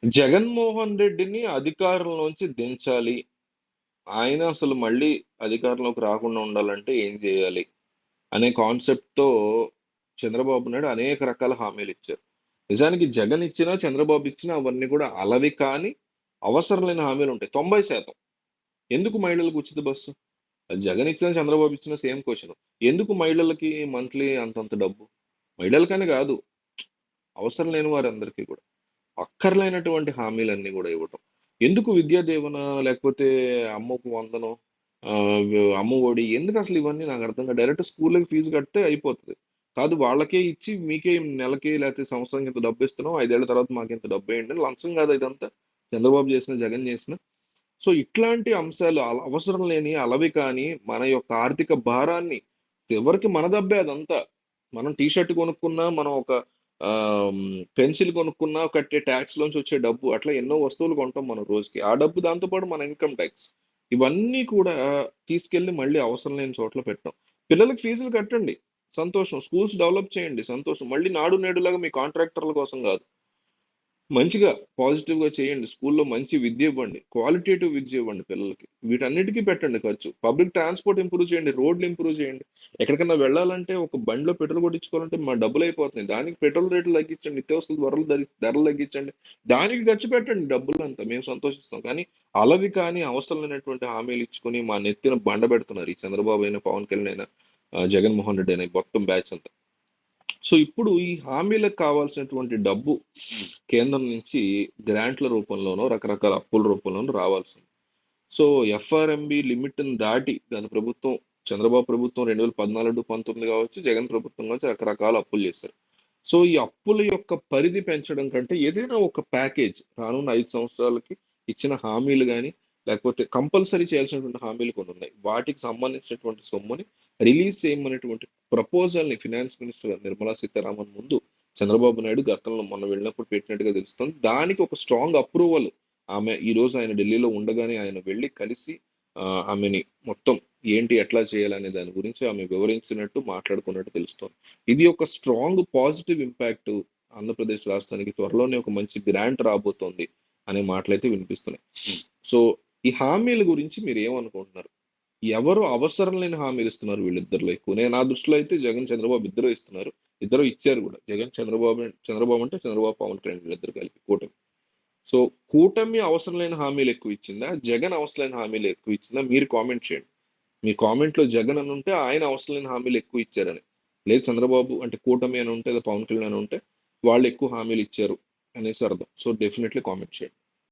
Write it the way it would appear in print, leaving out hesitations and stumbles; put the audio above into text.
జగన్మోహన్ రెడ్డిని అధికారంలోంచి దించాలి. ఆయన అసలు మళ్ళీ అధికారంలోకి రాకుండా ఉండాలంటే ఏం చేయాలి? అనే కాన్సెప్ట్‌తో చంద్రబాబు నాయుడు అనేక రకాల హామీలిచ్చారు. నిజానికి జగన్ ఇచ్చినా, చంద్రబాబు ఇచ్చినా అవన్నీ కూడా అలవి కాని, అవసరం లేని హామీలుంటాయి. 90% ఎందుకు మహిళలకు ఉచిత బస్సు? అది జగన్ ఇచ్చినా, చంద్రబాబు ఇచ్చినా సేమ్ క్వెషన్. ఎందుకు మహిళలకి మంత్లీ అంతంత డబ్బు? మహిళలకని కాదు, అవసరం లేని వారందరికీ కూడా. అక్కర్లేనటువంటి హామీలన్నీ కూడా ఇవ్వటం. ఎందుకు విద్యా దీవెన లేకపోతే అమ్మకు వందనం, అమ్మ ఒడి ఎందుకు అసలు ఇవన్నీ నాకు అర్థం కాదు. డైరెక్ట్ స్కూల్‌లకి ఫీజు కడితే అయిపోతది. కాదు వాళ్ళకే ఇచ్చి మీకే నెలకి లేకపోతే సంవత్సరానికి ఇంత డబ్బు ఇస్తున్నాం. 5 ఏళ్ల తర్వాత మాకింత డబ్బేయండి అని లంచం కాదా ఇదంతా? చంద్రబాబు చేసిన, జగన్ చేసిన. సో ఇట్లాంటి అంశాలు అవసరం లేని అలవి కానీ మన యొక్క ఆర్థిక భారాన్ని ఎవరికి మన డబ్బే అదంతా. మనం టీ షర్ట్ కొనుక్కున్నా, మనం ఒక పెన్సిల్ కొనుక్కున్నా కట్టే ట్యాక్స్ లోంచి వచ్చే డబ్బు అట్లా ఎన్నో వస్తువులు కొంటాం మనం రోజుకి. ఆ డబ్బు దాంతో పాటు మన ఇన్కమ్ ట్యాక్స్. ఇవన్నీ కూడా తీసుకెళ్లి మళ్ళీ అవసరం లేని చోట్ల పెట్టాం. పిల్లలకి ఫీజులు కట్టండి, సంతోషం. స్కూల్స్ డెవలప్ చేయండి, సంతోషం. మళ్ళీ నాడు నేడులాగా మీ కాంట్రాక్టర్ల కోసం కాదు. మంచిగా పాజిటివ్‌గా చేయండి. స్కూల్లో మంచి విద్య ఇవ్వండి. క్వాలిటేటివ్ విద్య ఇవ్వండి పిల్లలకి. వీటన్నిటికి పెట్టండి ఖర్చు. పబ్లిక్ ట్రాన్స్‌పోర్ట్ ఇంప్రూవ్ చేయండి. రోడ్లు ఇంప్రూవ్ చేయండి. ఎక్కడికన్నా వెళ్ళాలంటే ఒక బండిలో పెట్రోల్ కొట్టించుకోవాలంటే డబ్బులయిపోతున్నాయి. దానికి పెట్రోల్ రేట్లు తగ్గించండి. నిత్యావసర ధరలు తగ్గించండి. దానికి ఖర్చు పెట్టండి డబ్బులంతా. మేము సంతోషిస్తాం. కానీ అలవి కానీ అవసరం లేనటువంటి హామీలు ఇచ్చుకొని మా నెత్తిన బండ పెడుతున్నారు. ఈ చంద్రబాబు అయినా, పవన్ కళ్యాణ్ అయినా, జగన్మోహన్ రెడ్డి అయినా ఈ మొత్తం బ్యాచ్ అంతా. సో ఇప్పుడు ఈ హామీలకు కావాల్సినటువంటి డబ్బు కేంద్రం నుంచి గ్రాంట్ల రూపంలోనో, రకరకాల అప్పుల రూపంలోనో రావాల్సింది. సో ఎఫ్ఆర్ఎంబి లిమిట్‌ని దాటి గత ప్రభుత్వం, చంద్రబాబు ప్రభుత్వం 2014, 19 కావచ్చు, జగన్ ప్రభుత్వం కావచ్చు రకరకాల అప్పులు చేశారు. సో ఈ అప్పుల యొక్క పరిధి పెంచడం కంటే ఏదైనా ఒక ప్యాకేజ్ రానున్న 5 సంవత్సరాలకి ఇచ్చిన హామీలు గాని, లేకపోతే కంపల్సరీ చేయాల్సినటువంటి హామీలు కొన్ని ఉన్నాయి. వాటికి సంబంధించినటువంటి సొమ్ముని రిలీజ్ చేయమనేటువంటి ప్రపోజల్‌ని ఫినాన్స్ మినిస్టర్ నిర్మలా సీతారామన్ ముందు చంద్రబాబు నాయుడు గతంలో మొన్న వెళ్ళినప్పుడు పెట్టినట్టుగా తెలుస్తుంది. దానికి ఒక స్ట్రాంగ్ అప్రూవల్ ఆమె ఈ రోజు ఆయన ఢిల్లీలో ఉండగానే ఆయన వెళ్ళి కలిసి ఆమెని మొత్తం ఏంటి ఎట్లా చేయాలనే దాని గురించి ఆమె వివరించినట్టు మాట్లాడుకున్నట్టు తెలుస్తోంది. ఇది ఒక స్ట్రాంగ్ పాజిటివ్ ఇంపాక్ట్ ఆంధ్రప్రదేశ్ రాష్ట్రానికి. త్వరలోనే ఒక మంచి గ్రాంట్ రాబోతోంది అనే మాటలైతే వినిపిస్తున్నాయి. సో ఈ హామీల గురించి మీరు ఏమనుకుంటున్నారు? ఎవరు అవసరం లేని హామీలు ఇస్తున్నారు వీళ్ళిద్దరిలో ఎక్కువ? నేను నా దృష్టిలో అయితే జగన్, చంద్రబాబు ఇద్దరు ఇస్తున్నారు. ఇద్దరు ఇచ్చారు కూడా. జగన్, చంద్రబాబు. చంద్రబాబు అంటే చంద్రబాబు, పవన్ కళ్యాణ్ వీళ్ళిద్దరు కలిపి కూటమి. సో కూటమి అవసరం లేని హామీలు ఎక్కువ ఇచ్చిందా, జగన్ అవసరం లేని హామీలు ఎక్కువ ఇచ్చిందా? మీరు కామెంట్ చేయండి. మీ కామెంట్ లో జగన్ అని ఉంటే ఆయన అవసరం లేని హామీలు ఎక్కువ ఇచ్చారని, లేదు చంద్రబాబు అంటే కూటమి అని ఉంటే, లేదా పవన్ కళ్యాణ్ అని ఉంటే వాళ్ళు ఎక్కువ హామీలు ఇచ్చారు అనేసి అర్థం. సో డెఫినెట్లీ కామెంట్ చేయండి.